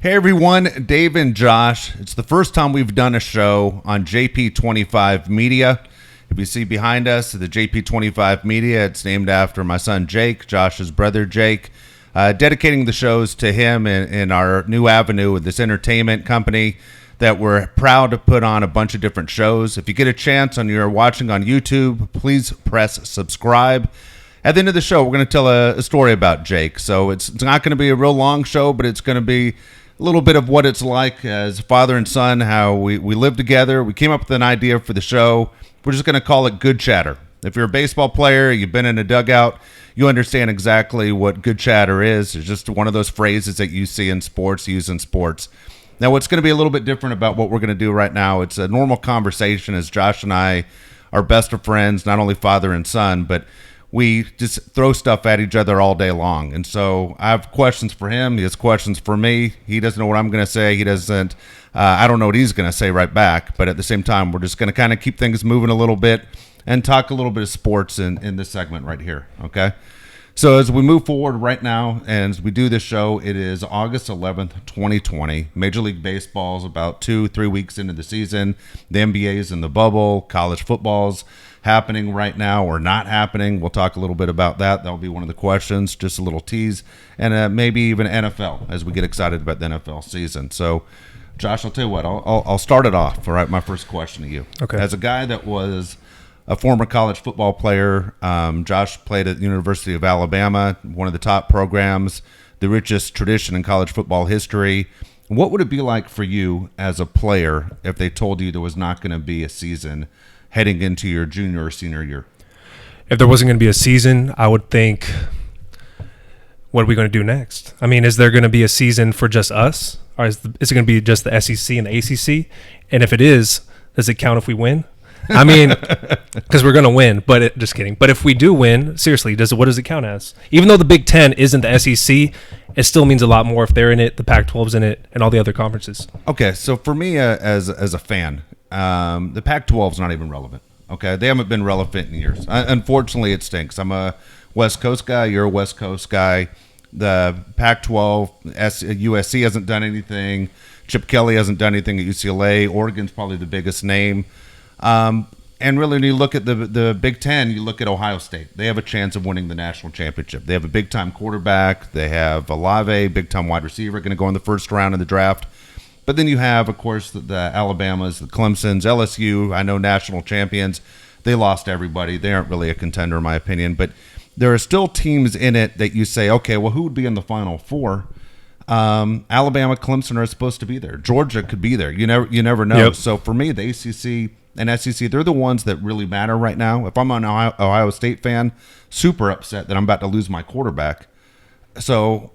Hey everyone, Dave and Josh. It's the first time we've done a show on JP25 Media. If you see behind us, the JP25 Media, it's named after my son Jake, Josh's brother Jake. Dedicating the shows to him in our new avenue with this entertainment company that we're proud to put on a bunch of different shows. If you get a chance and you're watching on YouTube, please press subscribe. At the end of the show, we're going to tell a story about Jake. So it's not going to be a real long show, but it's going to be a little bit of what it's like as father and son, how we live together. We came up with an idea for the show. We're just going to call it Good Chatter. If you're a baseball player, you've been in a dugout, you understand exactly what good chatter is. It's just one of those phrases that you see in sports, used in sports. Now, what's going to be a little bit different about what we're going to do right now, it's a normal conversation as Josh and I are best of friends, not only father and son, but we just throw stuff at each other all day long. And so I have questions for him. He has questions for me. He doesn't know what I'm going to say. He doesn't. I don't know what he's going to say right back. But at the same time, we're just going to kind of keep things moving a little bit and talk a little bit of sports in this segment right here. Okay? So as we move forward right now and as we do this show, it is August 11th, 2020. Major League Baseball is about 2-3 weeks into the season. The NBA is in the bubble. College football's happening right now or not happening. We'll talk a little bit about that. That'll be one of the questions, just a little tease. And maybe even NFL as we get excited about the NFL season. So, Josh, I'll tell you what. I'll start it off. All right, my first question to you. Okay. As a guy that was a former college football player, Josh played at the University of Alabama, one of the top programs, the richest tradition in college football history. What would it be like for you as a player if they told you there was not going to be a season heading into your junior or senior year? If there wasn't going to be a season, I would think, what are we going to do next? I mean, is there going to be a season for just us? Or is it going to be just the SEC and the ACC? And if it is, does it count if we win? I mean, because we're going to win, but just kidding. But if we do win, seriously, what does it count as? Even though the Big Ten isn't the SEC, it still means a lot more if they're in it, the Pac-12's in it, and all the other conferences. Okay, so for me as a fan, the Pac-12 is not even relevant. Okay, they haven't been relevant in years. Unfortunately, it stinks. I'm a West Coast guy. You're a West Coast guy. The Pac-12, USC hasn't done anything. Chip Kelly hasn't done anything at UCLA. Oregon's probably the biggest name. And really, when you look at the Big Ten, you look at Ohio State. They have a chance of winning the national championship. They have a big-time quarterback. They have Olave, big-time wide receiver, going to go in the first round of the draft. But then you have, of course, the Alabamas, the Clemsons, LSU. I know national champions. They lost everybody. They aren't really a contender, in my opinion. But there are still teams in it that you say, okay, well, who would be in the Final Four? Alabama, Clemson are supposed to be there. Georgia could be there. You never know. Yep. So for me, the ACC and SEC, they're the ones that really matter right now. If I'm an Ohio State fan, super upset that I'm about to lose my quarterback. So,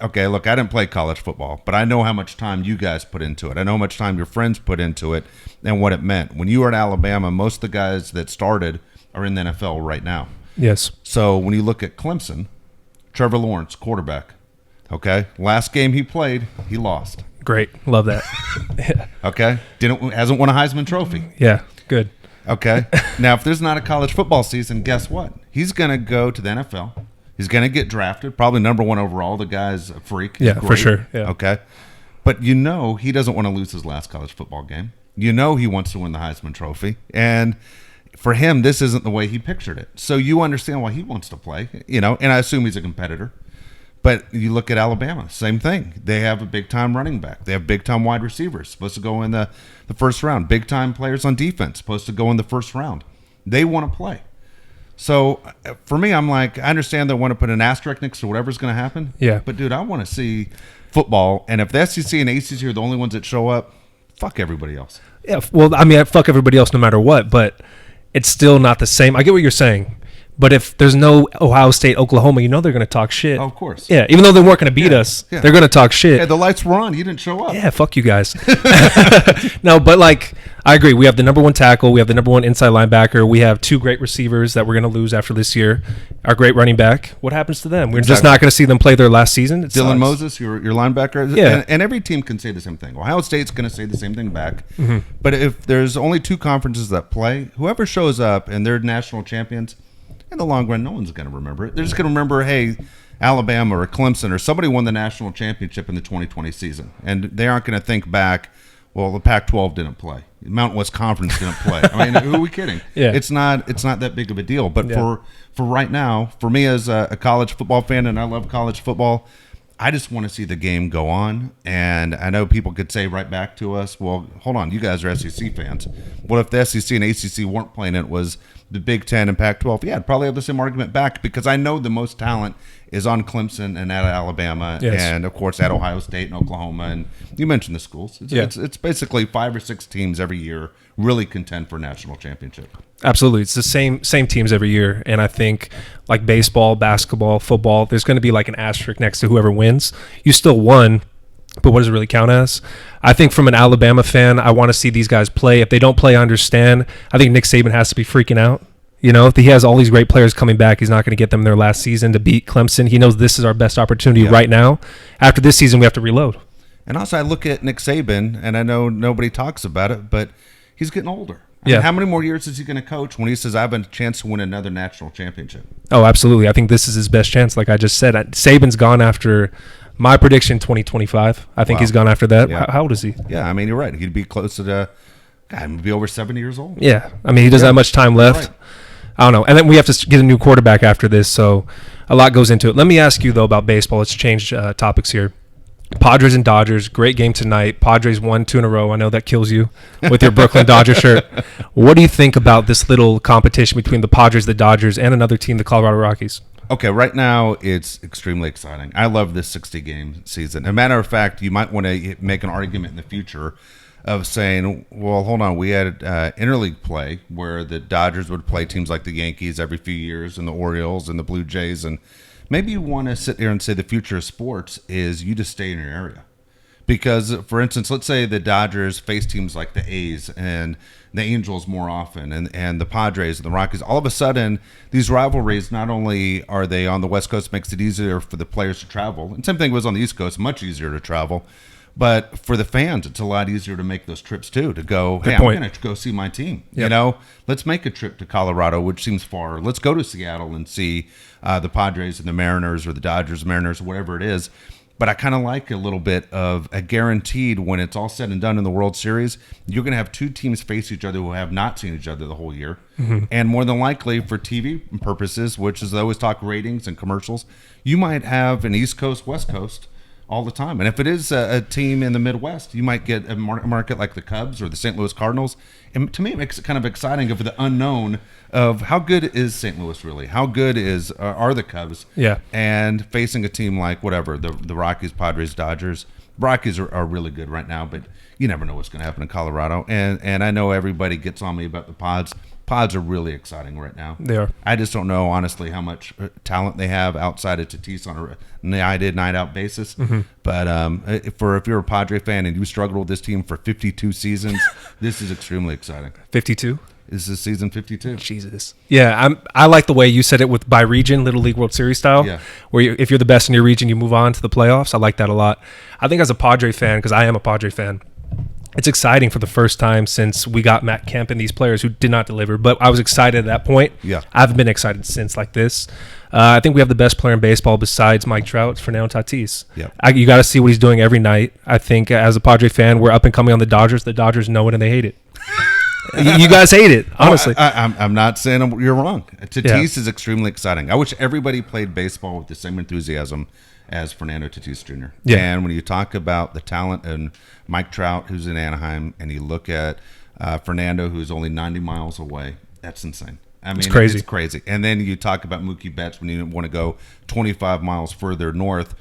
okay, look, I didn't play college football, but I know how much time you guys put into it. I know how much time your friends put into it and what it meant. When you were at Alabama, most of the guys that started are in the NFL right now. Yes. So when you look at Clemson, Trevor Lawrence, quarterback, okay, last game he played, he lost. Great. Love that. Okay. Hasn't won a Heisman Trophy. Yeah. Good. Okay. Now, if there's not a college football season, guess what? He's going to go to the NFL. He's going to get drafted, probably number 1 overall. The guy's a freak. He's yeah, great. For sure. Yeah. Okay. But he doesn't want to lose his last college football game. He wants to win the Heisman Trophy. And for him, this isn't the way he pictured it. So you understand why he wants to play, and I assume he's a competitor. But you look at Alabama, same thing. They have a big-time running back. They have big-time wide receivers, supposed to go in the first round. Big-time players on defense, supposed to go in the first round. They want to play. So for me, I'm like, I understand they want to put an asterisk next to whatever's going to happen. Yeah. But, dude, I want to see football. And if the SEC and ACC are the only ones that show up, fuck everybody else. Yeah, well, I mean, fuck everybody else no matter what, but it's still not the same. I get what you're saying. But if there's no Ohio State, Oklahoma, they're going to talk shit. Oh, of course. Yeah, even though they weren't going to beat us, they're going to talk shit. Yeah, the lights were on. You didn't show up. Yeah, fuck you guys. No, but I agree. We have the number 1 tackle. We have the number 1 inside linebacker. We have 2 great receivers that we're going to lose after this year. Our great running back. What happens to them? We're just not going to see them play their last season. It Dylan sucks. Moses, your linebacker. Yeah. And every team can say the same thing. Ohio State's going to say the same thing back. Mm-hmm. But if there's only 2 conferences that play, whoever shows up and they're national champions, in the long run, no one's going to remember it. They're just going to remember, hey, Alabama or Clemson or somebody won the national championship in the 2020 season, and they aren't going to think back, well, the Pac-12 didn't play, Mountain West Conference didn't play. I mean, who are we kidding? Yeah. It's not that big of a deal. But for right now, for me as a college football fan, and I love college football, I just want to see the game go on. And I know people could say right back to us, well, hold on, you guys are SEC fans. What if the SEC and ACC weren't playing? It was the Big Ten and Pac-12. Yeah, I'd probably have the same argument back, because I know the most talent is on Clemson and at Alabama, and of course at Ohio State and Oklahoma. And you mentioned the schools. It's basically 5 or 6 teams every year really contend for a national championship. Absolutely. It's the same teams every year. And I think like baseball, basketball, football, there's going to be like an asterisk next to whoever wins. You still won, but what does it really count as? I think from an Alabama fan, I want to see these guys play. If they don't play, I understand. I think Nick Saban has to be freaking out. You know, if he has all these great players coming back, he's not going to get them their last season to beat Clemson. He knows this is our best opportunity right now. After this season, we have to reload. And also I look at Nick Saban, and I know nobody talks about it, but he's getting older. I mean, how many more years is he going to coach when he says, I have a chance to win another national championship? Oh, absolutely. I think this is his best chance. Like I just said, Saban's gone after my prediction 2025. I think he's gone after that. Yeah. How old is he? Yeah, I mean, you're right. He'd be close to he'd be over 70 years old. Yeah. I mean, he doesn't have much time left. Right. I don't know. And then we have to get a new quarterback after this, so a lot goes into it. Let me ask you, though, about baseball. Let's change topics here. Padres and Dodgers, great game tonight. Padres won 2 in a row. I know that kills you with your Brooklyn Dodger shirt. What do you think about this little competition between the Padres, the Dodgers, and another team, the Colorado Rockies? Okay, right now it's extremely exciting. I love this 60-game season. As a matter of fact, you might want to make an argument in the future of saying, well, hold on, we had interleague play where the Dodgers would play teams like the Yankees every few years and the Orioles and the Blue Jays. And maybe you want to sit here and say the future of sports is you just stay in your area. Because, for instance, let's say the Dodgers face teams like the A's and the Angels more often, and the Padres and the Rockies. All of a sudden, these rivalries, not only are they on the West Coast, makes it easier for the players to travel. And same thing was on the East Coast, much easier to travel. But for the fans, it's a lot easier to make those trips, too, to go, hey, I'm going to go see my team. Yep. You know, let's make a trip to Colorado, which seems far. Let's go to Seattle and see the Padres and the Mariners, or the Dodgers, Mariners, whatever it is. But I kind of like a little bit of a guaranteed, when it's all said and done in the World Series, you're going to have 2 teams face each other who have not seen each other the whole year. Mm-hmm. And more than likely, for TV purposes, which is they always talk ratings and commercials, you might have an East Coast, West Coast all the time. And if it is a team in the Midwest, you might get a market like the Cubs or the St. Louis Cardinals. And to me, it makes it kind of exciting of the unknown of how good is St. Louis really? How good are the Cubs? Yeah. And facing a team like whatever, the Rockies, Padres, Dodgers. Rockies are really good right now, but you never know what's going to happen in Colorado. And I know everybody gets on me about the Pods. Pods are really exciting right now. They are. I just don't know, honestly, how much talent they have outside of Tatis on a night-out basis. Mm-hmm. But if you're a Padre fan and you struggled with this team for 52 seasons, this is extremely exciting. 52? This is season 52. Jesus. Yeah, I like the way you said it with by region, Little League World Series style, where if you're the best in your region, you move on to the playoffs. I like that a lot. I think as a Padre fan, because I am a Padre fan, it's exciting for the first time since we got Matt Kemp and these players who did not deliver. But I was excited at that point. Yeah. I've been excited since like this. I think we have the best player in baseball besides Mike Trout. It's Fernando Tatis. Yeah. You got to see what he's doing every night. I think as a Padre fan, we're up and coming on the Dodgers. The Dodgers know it and they hate it. You guys hate it, honestly. I'm not saying you're wrong. Tatis is extremely exciting. I wish everybody played baseball with the same enthusiasm as Fernando Tatis Jr. Yeah. And when you talk about the talent and Mike Trout, who's in Anaheim, and you look at Fernando, who's only 90 miles away, that's insane. I mean, it's crazy. And then you talk about Mookie Betts when you want to go 25 miles further north.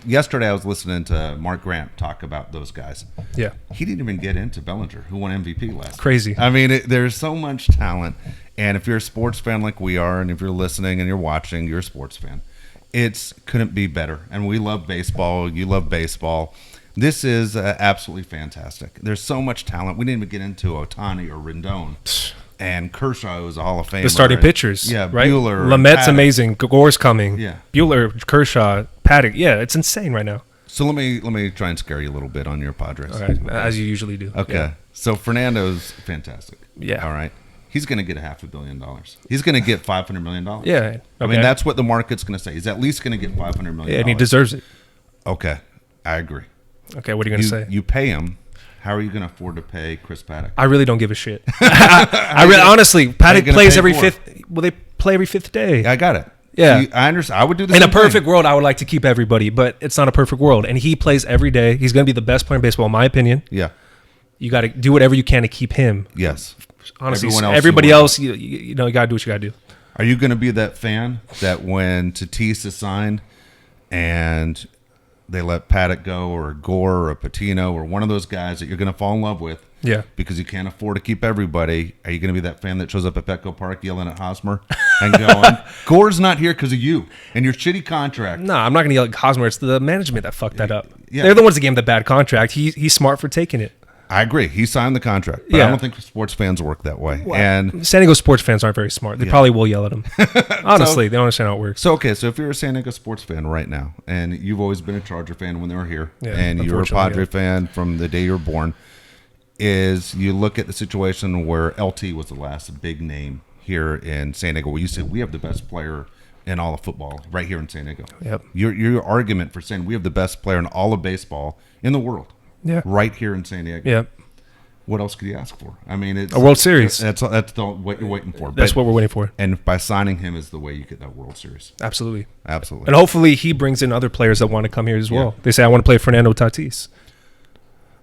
Yesterday, I was listening to Mark Grant talk about those guys. Yeah. He didn't even get into Bellinger, who won MVP last Crazy. year. I mean, there's so much talent. And if you're a sports fan like we are, and if you're listening and you're watching, you're a sports fan. It couldn't be better. And we love baseball. You love baseball. This is absolutely fantastic. There's so much talent. We didn't even get into Ohtani or Rendon. And Kershaw is a Hall of Famer. The starting pitchers. Yeah, right? Buehler. Lamette's amazing. Gore's coming. Yeah. Buehler, Kershaw, Paddock. Yeah, it's insane right now. So let me try and scare you a little bit on your Padres. All right, as you usually do. Okay. Yeah. So Fernando's fantastic. Yeah. All right. he's going to get $500 million. He's going to get $500 million. Yeah. Okay. I mean, that's what the market's going to say. He's at least going to get $500 million. Yeah, and he deserves it. Okay, I agree. Okay, what are you going to say? You pay him. How are you going to afford to pay Chris Paddock? I really don't give a shit. Honestly, Paddock plays every fifth. Well, they play every fifth day. I got it. Yeah, See, I understand. I would do the in same a perfect thing. world, I would like to keep everybody, but it's not a perfect world. And he plays every day. He's going to be the best player in baseball, in my opinion. Yeah. You got to do whatever you can to keep him. Yes. Honestly, everybody else, you got to do what you got to do. Are you going to be that fan that when Tatis is signed and they let Paddock go, or Gore or Patino or one of those guys that you're going to fall in love with? Yeah. Because you can't afford to keep everybody. Are you going to be that fan that shows up at Petco Park yelling at Hosmer and going, Gore's not here because of you and your shitty contract? No, I'm not going to yell at Hosmer. It's the management that fucked that up. Yeah. They're the ones that gave him the bad contract. He's smart for taking it. I agree. He signed the contract. But I don't think sports fans work that way. Well, and San Diego sports fans aren't very smart. They probably will yell at him. Honestly, they don't understand how it works. So if you're a San Diego sports fan right now, and you've always been a Charger fan when they were here, and you're a Padre fan from the day you were born, is you look at the situation where LT was the last big name here in San Diego, where you said we have the best player in all of football right here in San Diego. Yep. Your argument for saying we have the best player in all of baseball in the world, right here in San Diego. Yep. What else could you ask for? I mean, it's a World Series. That's what you're waiting for. That's what we're waiting for. And by signing him is the way you get that World Series. Absolutely. Absolutely. And hopefully he brings in other players that want to come here as well. They say, I want to play Fernando Tatis.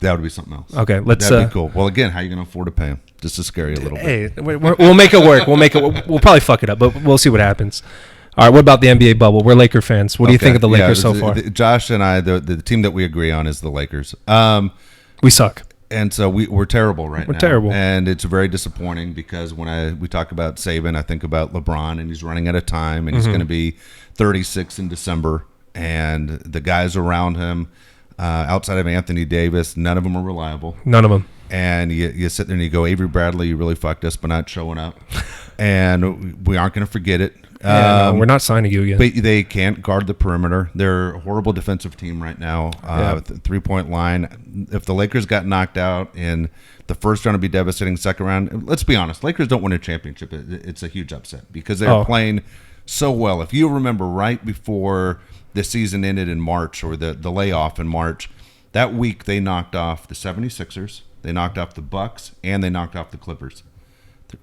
That would be something else. Okay, that'd be cool. Well, again, how are you going to afford to pay him? Just to scare you a little bit. Hey, we'll make it work. We'll probably fuck it up, but we'll see what happens. All right, what about the NBA bubble? We're Laker fans. What do you think of the Lakers so far? Josh and I, the team that we agree on is the Lakers. We suck. And so we're terrible right now. We're terrible. And it's very disappointing because when we talk about Saban, I think about LeBron, and he's running out of time, and he's going to be 36 in December. And the guys around him, outside of Anthony Davis, none of them are reliable. None of them. And you sit there and you go, Avery Bradley, you really fucked us by not showing up. And we aren't going to forget it. No, we're not signing you again. But they can't guard the perimeter. They're a horrible defensive team right now. The 3-point line. If the Lakers got knocked out in the first round, it'd be devastating. Second round, let's be honest, Lakers don't win a championship. It's a huge upset because they're playing so well. If you remember right before the season ended in March, or the layoff in March, that week they knocked off the 76ers, they knocked off the Bucks, and they knocked off the Clippers.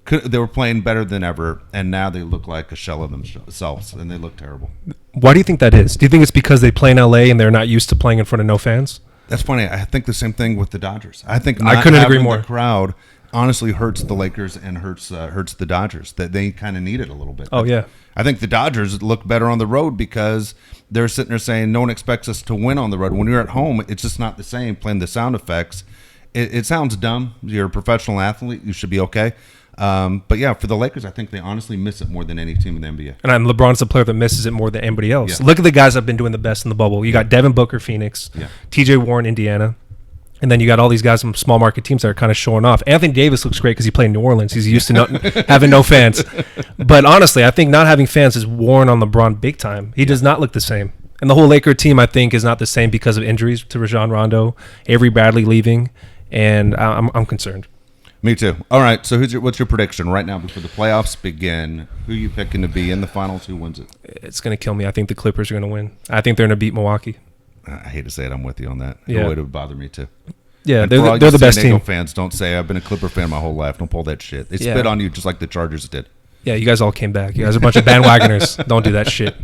They were playing better than ever, and now they look like a shell of themselves, and they look terrible. Why do you think that is? Do you think it's because they play in LA and they're not used to playing in front of no fans? That's funny. I think the same thing with the Dodgers. I think I couldn't agree more. The crowd honestly hurts the Lakers and hurts the Dodgers. That they kind of need it a little bit. Oh yeah. I think the Dodgers look better on the road because they're sitting there saying no one expects us to win on the road. When you're at home, it's just not the same. Playing the sound effects, it sounds dumb. You're a professional athlete. You should be okay. But yeah, for the Lakers, I think they honestly miss it more than any team in the NBA. And LeBron's the player that misses it more than anybody else. Yeah. Look at the guys that have been doing the best in the bubble. You got Devin Booker, Phoenix, TJ Warren, Indiana. And then you got all these guys from small market teams that are kind of showing off. Anthony Davis looks great because he played in New Orleans. He's used to having no fans. But honestly, I think not having fans is worn on LeBron big time. He does not look the same. And the whole Laker team, I think, is not the same because of injuries to Rajon Rondo, Avery Bradley leaving, and I'm concerned. Me too. All right, so what's your prediction right now before the playoffs begin? Who are you picking to be in the finals? Who wins it? It's going to kill me. I think the Clippers are going to win. I think they're going to beat Milwaukee. I hate to say it, I'm with you on that. Yeah. It would bother me too. Yeah, and they're the best San Diego team. Fans don't say I've been a Clipper fan my whole life. Don't pull that shit. They spit on you just like the Chargers did. Yeah, you guys all came back. You guys are a bunch of bandwagoners. Don't do that shit.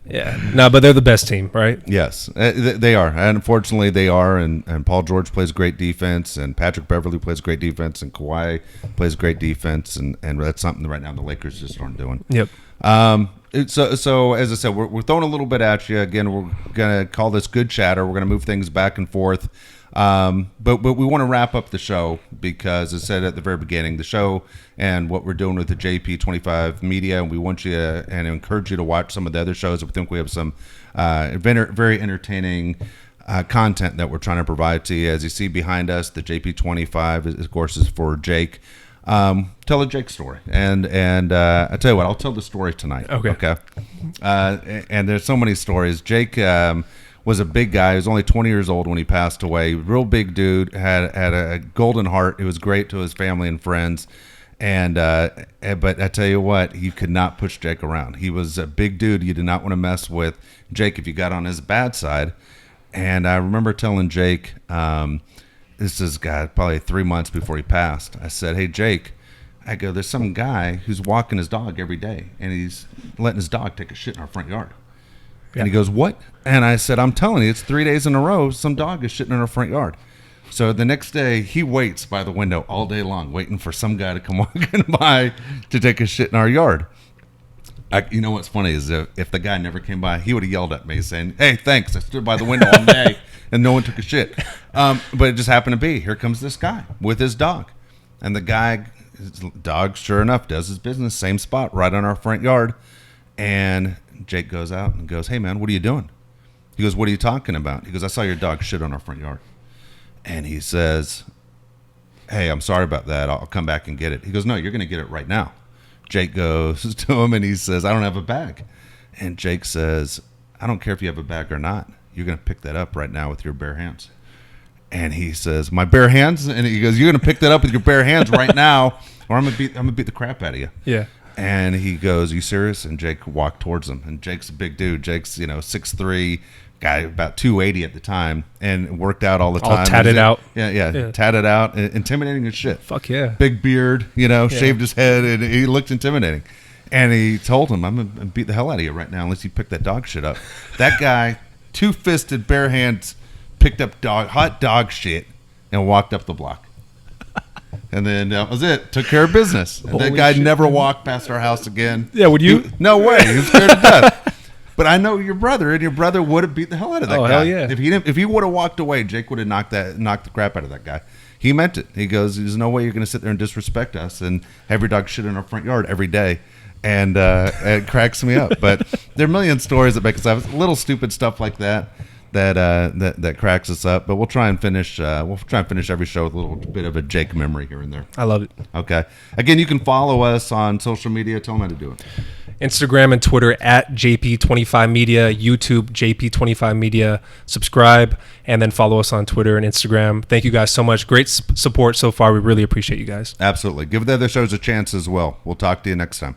Yeah, no, but they're the best team, right? Yes, they are. And unfortunately, they are. And Paul George plays great defense, and Patrick Beverly plays great defense, and Kawhi plays great defense, and that's something right now the Lakers just aren't doing. Yep. So as I said, we're throwing a little bit at you. Again, we're going to call this good chatter. We're going to move things back and forth. But we want to wrap up the show because, as I said at the very beginning, the show and what we're doing with the JP25 media, and we want you and encourage you to watch some of the other shows. We think we have some very entertaining content that we're trying to provide to you. As you see behind us, the JP25, of course, is for Jake. Tell a Jake story, and I tell you what, I'll tell the story tonight. Okay. And there's so many stories. Jake was a big guy. He was only 20 years old when he passed away. Real big dude. Had a golden heart. It was great to his family and friends. And but I tell you what, you could not push Jake around. He was a big dude. You did not want to mess with Jake if you got on his bad side. And I remember telling Jake, this is probably 3 months before he passed. I said, "Hey Jake," I go, "there's some guy who's walking his dog every day, and he's letting his dog take a shit in our front yard." Yeah. And he goes, "What?" And I said, "I'm telling you, it's 3 days in a row. Some dog is shitting in our front yard." So the next day, he waits by the window all day long, waiting for some guy to come walking by to take a shit in our yard. You know what's funny is if the guy never came by, he would have yelled at me saying, "Hey, thanks. I stood by the window all day and no one took a shit." But it just happened to be, here comes this guy with his dog. And the guy, his dog, sure enough, does his business, same spot, right on our front yard. And Jake goes out and goes, "Hey, man, what are you doing?" He goes, "What are you talking about?" He goes, "I saw your dog shit on our front yard." And he says, "Hey, I'm sorry about that. I'll come back and get it." He goes, "No, you're going to get it right now." Jake goes to him and he says, "I don't have a bag." And Jake says, "I don't care if you have a bag or not. You're going to pick that up right now with your bare hands." And he says, "My bare hands?" And he goes, "You're going to pick that up with your bare hands right now, or I'm going to beat the crap out of you." Yeah. And he goes, "You serious?" And Jake walked towards him. And Jake's a big dude. Jake's 6'3", guy about 280 at the time, and worked out all the time. All tatted out. Yeah, tatted out, intimidating as shit. Fuck yeah. Big beard, shaved his head, and he looked intimidating. And he told him, "I'm gonna beat the hell out of you right now unless you pick that dog shit up." That guy, two-fisted, bare hands, picked up hot dog shit and walked up the block. And then that was it. Took care of business. And that guy never walked past our house again. Yeah, would you? No way. He was scared to death. But I know your brother, and your brother would have beat the hell out of that guy. Hell yeah. If he would have walked away, Jake would have knocked the crap out of that guy. He meant it. He goes, "There's no way you're going to sit there and disrespect us and have your dog shit in our front yard every day." And it cracks me up. But there are a million stories that make us laugh. Little stupid stuff like that cracks us up. But we'll try and finish. Every show with a little bit of a Jake memory here and there. I love it. Okay. Again, you can follow us on social media. Tell them how to do it. Instagram and Twitter at JP25 Media, YouTube JP25 Media. Subscribe and then follow us on Twitter and Instagram. Thank you guys so much. Great support so far. We really appreciate you guys. Absolutely. Give the other shows a chance as well. We'll talk to you next time.